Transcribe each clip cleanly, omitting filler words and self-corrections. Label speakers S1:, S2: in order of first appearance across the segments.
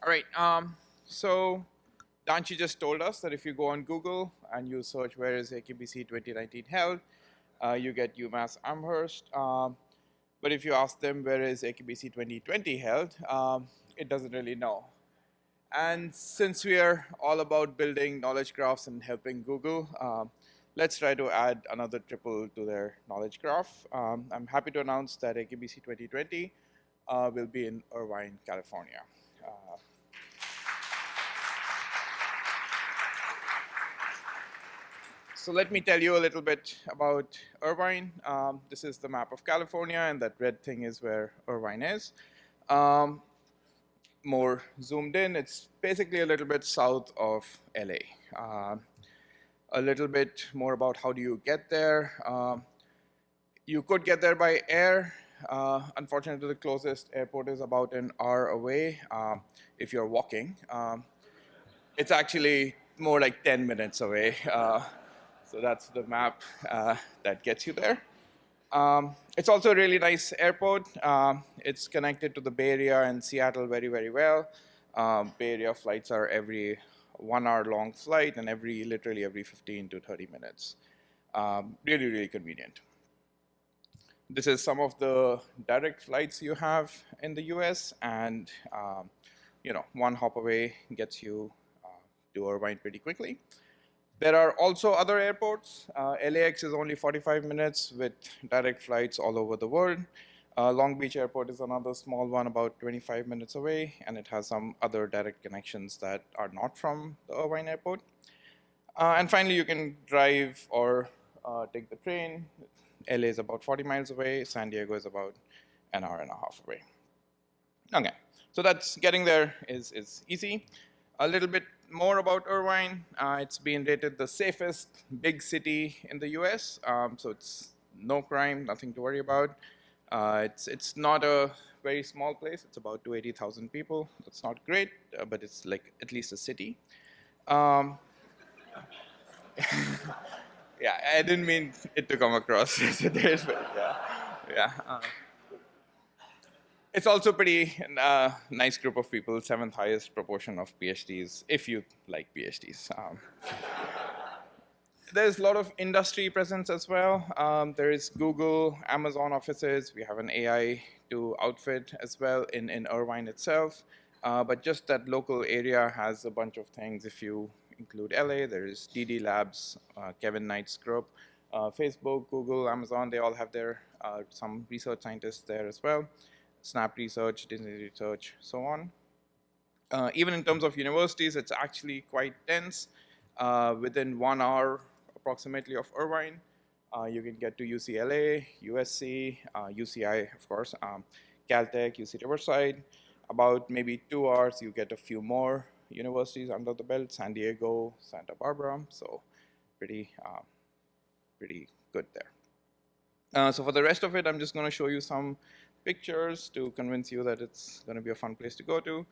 S1: All right. So Danchi just told us that if you go on Google and you search where is AKBC 2019 held, you get UMass Amherst. But if you ask them where is AKBC 2020 held, it doesn't really know. And since we are all about building knowledge graphs and helping Google, let's try to add another triple to their knowledge graph. I'm happy to announce that AKBC 2020 will be in Irvine, California. Uh, So let me tell you a little bit about Irvine. This is the map of California, and that red thing is where Irvine is. Um, More zoomed in, it's basically a little bit south of LA. A little bit more about how do you get there. You could get there by air. Unfortunately, the closest airport is about an hour away if you're walking. It's actually more like 10 minutes away. So that's the map that gets you there. It's also a really nice airport. It's connected to the Bay Area and Seattle very, very well. Bay Area flights are every 1 hour long flight and literally every 15 to 30 minutes. Really, really convenient. This is some of the direct flights you have in the US, and one hop away gets you to Irvine pretty quickly. There are also other airports. LAX is only 45 minutes with direct flights all over the world. Long Beach Airport is another small one, about 25 minutes away, and it has some other direct connections that are not from the Irvine Airport. And finally, you can drive or take the train. LA is about 40 miles away. San Diego is about an hour and a half away. Okay, so that's getting there is easy. A little bit more about Irvine. It's been rated the safest big city in the US. So it's no crime, nothing to worry about. It's not a very small place. It's about 280,000 people. That's not great, but it's like at least a city. Um, yeah, I didn't mean it to come across as it is, but yeah. It's also pretty nice group of people, seventh highest proportion of PhDs, if you like PhDs. There's a lot of industry presence as well. There is Google, Amazon offices. We have an AI to outfit as well in Irvine itself. But just that local area has a bunch of things. If you include LA, there is DD Labs, Kevin Knight's group, Facebook, Google, Amazon. They all have their some research scientists there as well. Snap Research, Disney Research, so on. Even in terms of universities, it's actually quite dense. Within 1 hour approximately of Irvine, you can get to UCLA, USC, UCI, of course, Caltech, UC Riverside. About maybe 2 hours, you get a few more universities under the belt, San Diego, Santa Barbara, so pretty good there. So for the rest of it, I'm just going to show you some pictures to convince you that it's going to be a fun place to go to.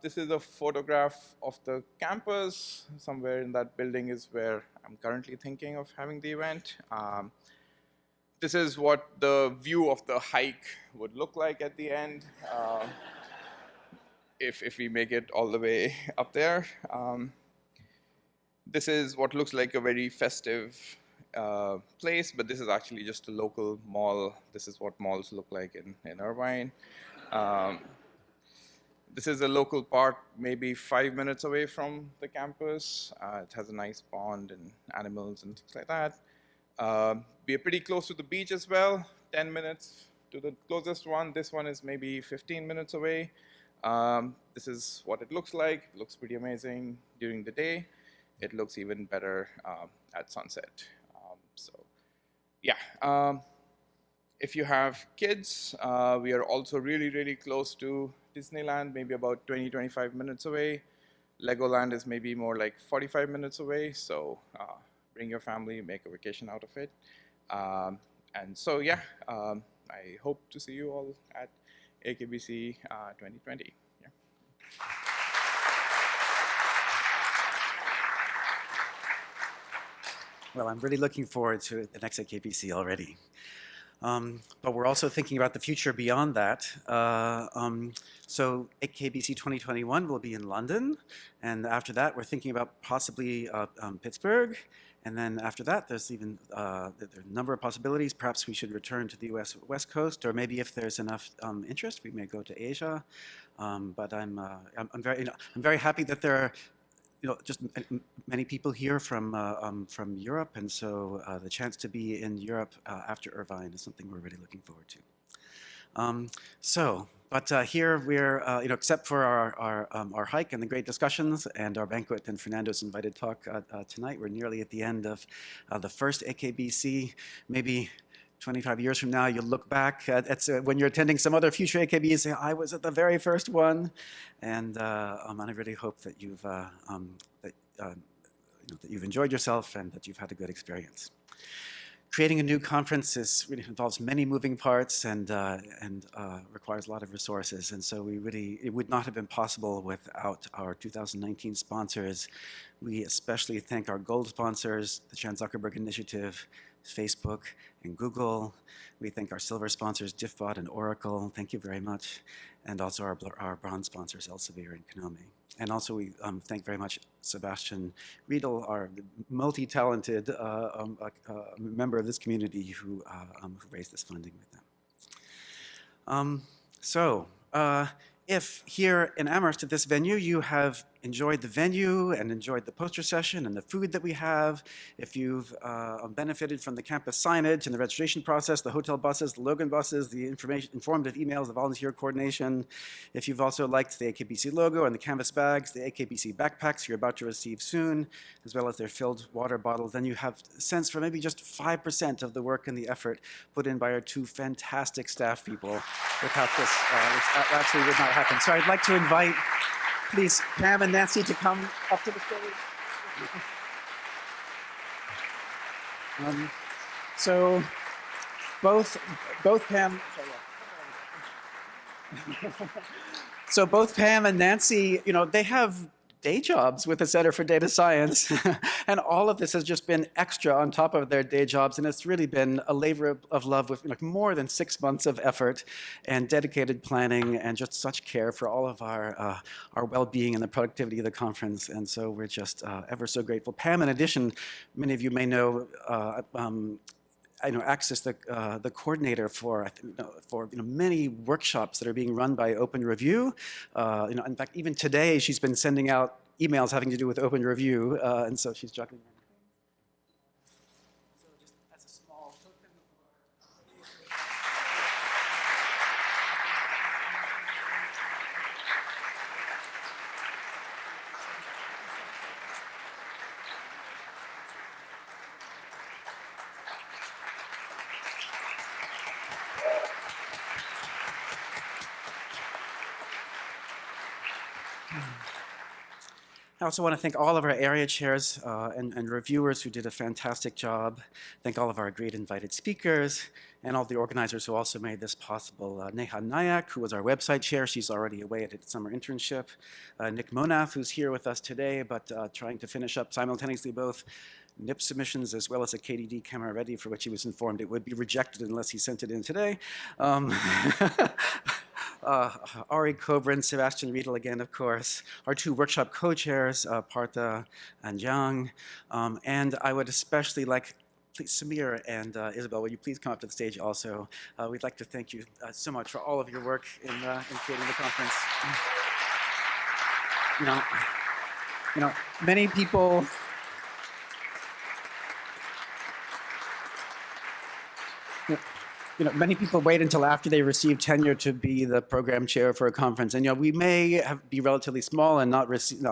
S1: This is a photograph of the campus. Somewhere in that building is where I'm currently thinking of having the event. This is what the view of the hike would look like at the end, if we make it all the way up there. This is what looks like a very festive place, but this is actually just a local mall. This is what malls look like in Irvine. This is a local park, maybe 5 minutes away from the campus. It has a nice pond and animals and things like that. We are pretty close to the beach as well, 10 minutes to the closest one. This one is maybe 15 minutes away. This is what it looks like. It looks pretty amazing during the day. It looks even better at sunset. So yeah, if you have kids, we are also really, really close to Disneyland, maybe about 20, 25 minutes away. Legoland is maybe more like 45 minutes away, so bring your family, make a vacation out of it. And so yeah, I hope to see you all at AKBC 2020. Yeah.
S2: Well, I'm really looking forward to the next AKBC already. But we're also thinking about the future beyond that. So AKBC 2021 will be in London, and after that, we're thinking about possibly Pittsburgh. And then after that, there's even there are a number of possibilities. Perhaps we should return to the U.S. West Coast, or maybe if there's enough interest, we may go to Asia. But I'm very happy that there are just many people here from Europe, and so the chance to be in Europe after Irvine is something we're really looking forward to. But here we're, except for our hike and the great discussions and our banquet and Fernando's invited talk tonight, we're nearly at the end of the first AKBC. Maybe 25 years from now, you'll look back at when you're attending some other future AKB and say, I was at the very first one. And I really hope that that you've enjoyed yourself and that you've had a good experience. Creating a new conference really involves many moving parts and requires a lot of resources. And so it would not have been possible without our 2019 sponsors. We especially thank our gold sponsors, the Chan Zuckerberg Initiative, Facebook, and Google. We thank our silver sponsors, Diffbot and Oracle. Thank you very much. And also our bronze sponsors, Elsevier and Konami. And also we thank very much Sebastian Riedel, our multi-talented member of this community who raised this funding with them. If here in Amherst at this venue you have enjoyed the venue and enjoyed the poster session and the food that we have, if you've benefited from the campus signage and the registration process, the hotel buses, the Logan buses, the informative emails, the volunteer coordination, if you've also liked the AKBC logo and the canvas bags, the AKBC backpacks you're about to receive soon, as well as their filled water bottles, then you have a sense for maybe just 5% of the work and the effort put in by our two fantastic staff people. Without this, absolutely would not happen. So I'd like to invite, please, Pam and Nancy to come up to the stage. So both Pam, so both Pam and Nancy, they have day jobs with the Center for Data Science. And all of this has just been extra on top of their day jobs. And it's really been a labor of love with more than 6 months of effort and dedicated planning and just such care for all of our well-being and the productivity of the conference. And so we're just ever so grateful. Pam, in addition, many of you may know, acts as the coordinator for many workshops that are being run by Open Review. In fact, even today she's been sending out emails having to do with Open Review, and so she's juggling them. So just as a small token. I also want to thank all of our area chairs and reviewers who did a fantastic job. Thank all of our great invited speakers and all the organizers who also made this possible. Neha Nayak, who was our website chair. She's already away at a summer internship. Nick Monath, who's here with us today, but trying to finish up simultaneously both NIP submissions as well as a KDD camera ready, for which he was informed it would be rejected unless he sent it in today. Ari Kobrin, Sebastian Riedel again, of course, our two workshop co-chairs, Partha and Jiang. And I would especially like, please, Samir and Isabel, will you please come up to the stage also? We'd like to thank you so much for all of your work in creating the conference. Many people, many people wait until after they receive tenure to be the program chair for a conference. And we may be relatively small and not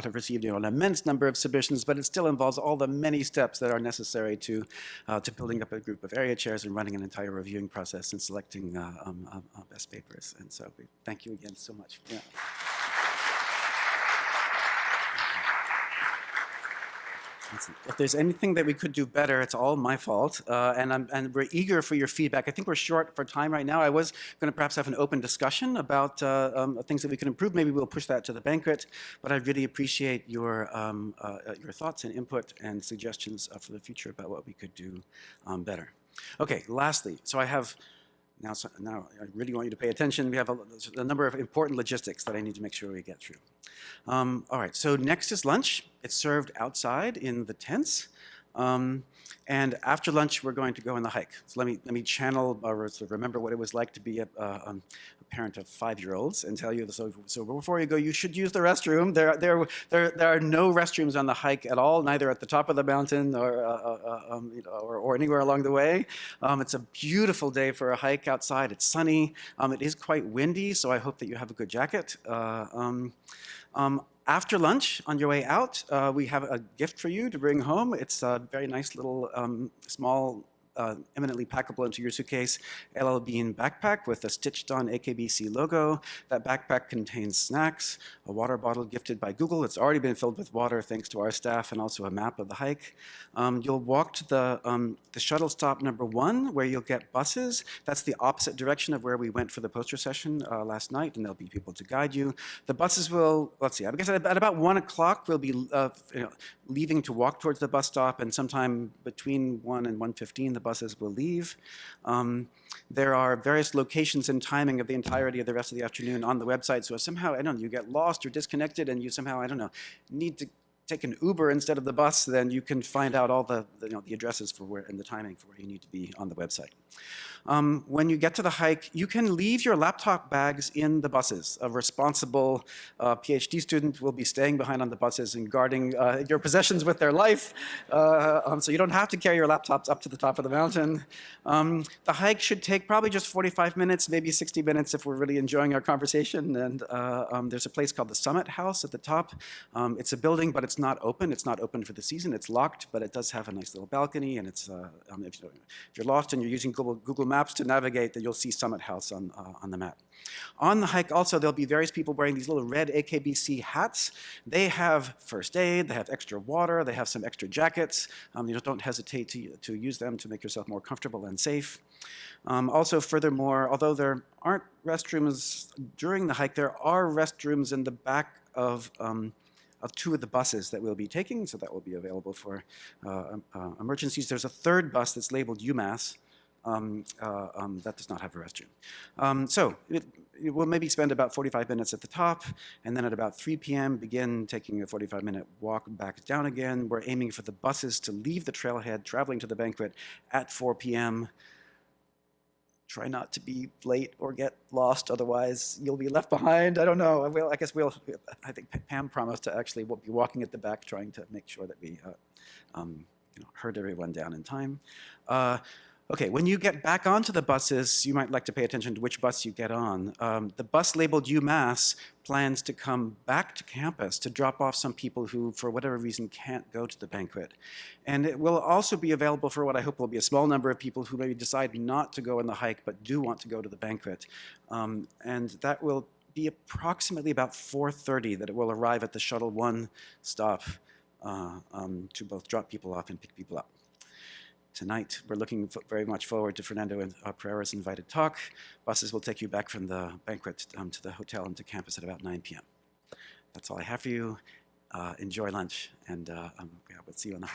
S2: have received an immense number of submissions, but it still involves all the many steps that are necessary to building up a group of area chairs and running an entire reviewing process and selecting best papers. And so we thank you again so much. Yeah. If there's anything that we could do better, it's all my fault, and we're eager for your feedback. I think we're short for time right now. I was going to perhaps have an open discussion about things that we can improve. Maybe we'll push that to the banquet, but I really appreciate your thoughts and input and suggestions for the future about what we could do better. Okay, lastly, so I have, now I really want you to pay attention. We have a number of important logistics that I need to make sure we get through. All right, so next is lunch. It's served outside in the tents. And after lunch, we're going to go on the hike. So let me channel or sort of remember what it was like to be a parent of 5-year-olds and tell you this. So before you go, you should use the restroom. There are no restrooms on the hike at all, neither at the top of the mountain or anywhere along the way. It's a beautiful day for a hike outside. It's sunny. It is quite windy, so I hope that you have a good jacket. After lunch, on your way out, we have a gift for you to bring home. It's a very nice little small, eminently packable into your suitcase LL Bean backpack with a stitched-on AKBC logo. That backpack contains snacks, a water bottle gifted by Google. It's already been filled with water thanks to our staff, and also a map of the hike. You'll walk to the shuttle stop number 1, where you'll get buses. That's the opposite direction of where we went for the poster session last night, and there'll be people to guide you. The buses will, let's see, I guess at about 1 o'clock, we'll be leaving to walk towards the bus stop, and sometime between 1 and 1:15, the buses will leave. There are various locations and timing of the entirety of the rest of the afternoon on the website, so if somehow, I don't know, you get lost or disconnected and you somehow, I don't know, need to take an Uber instead of the bus, then you can find out all the addresses for where and the timing for where you need to be on the website. When you get to the hike, you can leave your laptop bags in the buses. A responsible PhD student will be staying behind on the buses and guarding your possessions with their life. So you don't have to carry your laptops up to the top of the mountain. The hike should take probably just 45 minutes, maybe 60 minutes if we're really enjoying our conversation. And there's a place called the Summit House at the top. It's a building, but it's not open. It's not open for the season. It's locked, but it does have a nice little balcony. And it's if you're lost and you're using Google Maps to navigate, then you'll see Summit House on the map. On the hike also, there'll be various people wearing these little red AKBC hats. They have first aid, they have extra water, they have some extra jackets. You just don't hesitate to use them to make yourself more comfortable and safe. Also, furthermore, although there aren't restrooms during the hike, there are restrooms in the back of 2 of the buses that we'll be taking, so that will be available for emergencies. There's a 3rd bus that's labeled UMass. That does not have a restroom. So we'll maybe spend about 45 minutes at the top, and then at about 3 p.m. begin taking a 45-minute walk back down again. We're aiming for the buses to leave the trailhead, traveling to the banquet at 4 p.m. Try not to be late or get lost, otherwise you'll be left behind. I don't know. I think Pam promised to actually be walking at the back, trying to make sure that we herd everyone down in time. Okay, when you get back onto the buses, you might like to pay attention to which bus you get on. The bus labeled UMass plans to come back to campus to drop off some people who, for whatever reason, can't go to the banquet. And it will also be available for what I hope will be a small number of people who maybe decide not to go on the hike but do want to go to the banquet. And that will be approximately about 4:30 that it will arrive at the Shuttle 1 stop to both drop people off and pick people up. Tonight, we're looking very much forward to Fernando and Pereira's invited talk. Buses will take you back from the banquet to the hotel and to campus at about 9 p.m. That's all I have for you. Enjoy lunch, and we'll see you on the